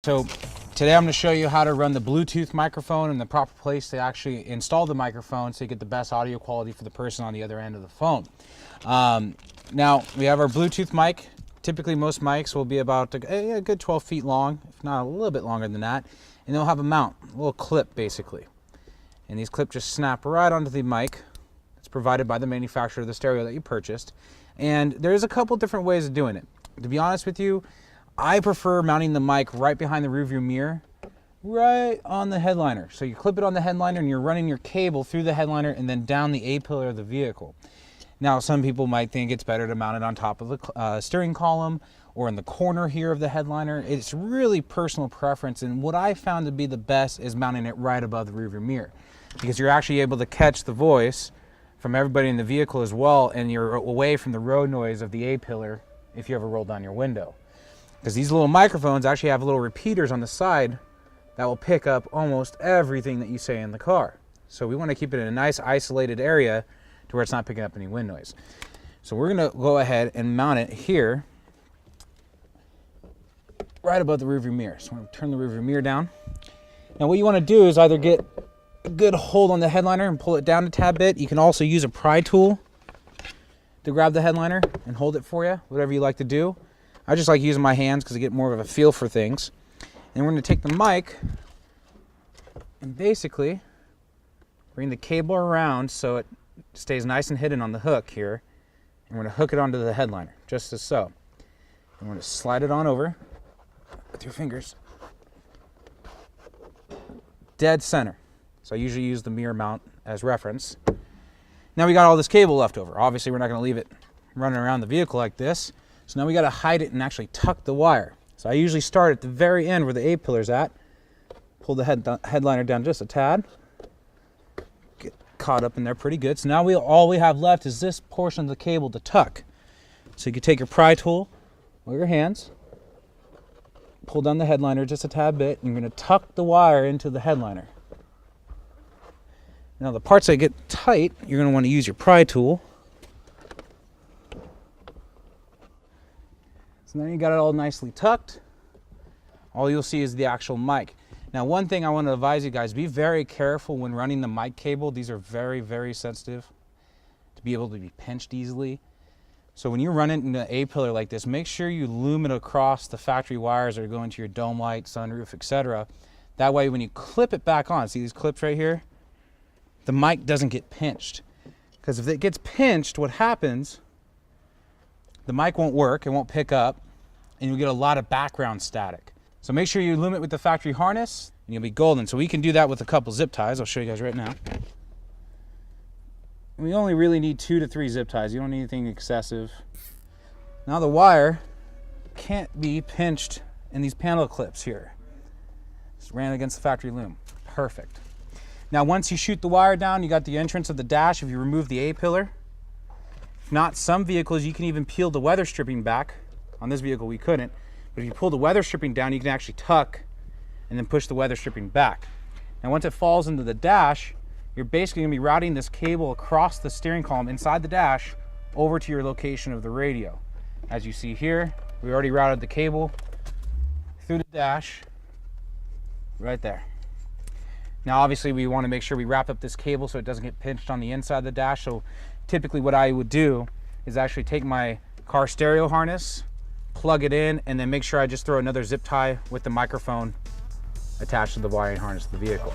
So today I'm going to show you how to run the Bluetooth microphone in the proper place to actually install the microphone so you get the best audio quality for the person on the other end of the phone. Now we have our Bluetooth mic. Typically most mics will be about a good 12 feet long, if not a little bit longer than that. And they'll have a mount, a little clip basically. And these clips just snap right onto the mic. It's provided by the manufacturer of the stereo that you purchased. And there's a couple different ways of doing it. To be honest with you, I prefer mounting the mic right behind the rearview mirror, right on the headliner. So you clip it on the headliner and you're running your cable through the headliner and then down the A-pillar of the vehicle. Now some people might think it's better to mount it on top of the steering column or in the corner here of the headliner. It's really personal preference, and what I found to be the best is mounting it right above the rearview mirror, because you're actually able to catch the voice from everybody in the vehicle as well, and you're away from the road noise of the A-pillar if you ever roll down your window. Because these little microphones actually have little repeaters on the side that will pick up almost everything that you say in the car. So we want to keep it in a nice isolated area to where it's not picking up any wind noise. So we're going to go ahead and mount it here right above the rearview mirror. So I'm going to turn the rearview mirror down. Now what you want to do is either get a good hold on the headliner and pull it down a tad bit. You can also use a pry tool to grab the headliner and hold it for you, whatever you like to do. I just like using my hands because I get more of a feel for things. And we're going to take the mic and basically bring the cable around so it stays nice and hidden on the hook here. And we're going to hook it onto the headliner, just as so. And we're going to slide it on over with your fingers. Dead center. So I usually use the mirror mount as reference. Now we got all this cable left over. Obviously we're not going to leave it running around the vehicle like this. So now we got to hide it and actually tuck the wire. So I usually start at the very end where the A-pillar's at. Pull the headliner down just a tad. Get caught up in there pretty good. So now all we have left is this portion of the cable to tuck. So you can take your pry tool or your hands, pull down the headliner just a tad bit, and you're going to tuck the wire into the headliner. Now the parts that get tight, you're going to want to use your pry tool. So now you got it all nicely tucked. All you'll see is the actual mic. Now one thing I want to advise you guys, be very careful when running the mic cable. These are very, very sensitive to be able to be pinched easily. So when you're running in an A-pillar like this, make sure you loom it across the factory wires that are going to your dome light, sunroof, etc. That way when you clip it back on, see these clips right here? The mic doesn't get pinched. Because if it gets pinched, what happens, the mic won't work, it won't pick up, and you'll get a lot of background static. So make sure you loom it with the factory harness, and you'll be golden. So we can do that with a couple zip ties. I'll show you guys right now. We only really need 2 to 3 zip ties. You don't need anything excessive. Now the wire can't be pinched in these panel clips here. Just ran against the factory loom. Perfect. Now once you shoot the wire down, you got the entrance of the dash if you remove the A-pillar. If not, some vehicles you can even peel the weather stripping back. On this vehicle we couldn't, but if you pull the weather stripping down, you can actually tuck and then push the weather stripping back. Now once it falls into the dash, you're basically going to be routing this cable across the steering column inside the dash over to your location of the radio. As you see here, we already routed the cable through the dash right there. Now obviously we want to make sure we wrap up this cable so it doesn't get pinched on the inside of the dash. So typically what I would do is actually take my car stereo harness, plug it in, and then make sure I just throw another zip tie with the microphone attached to the wiring harness of the vehicle.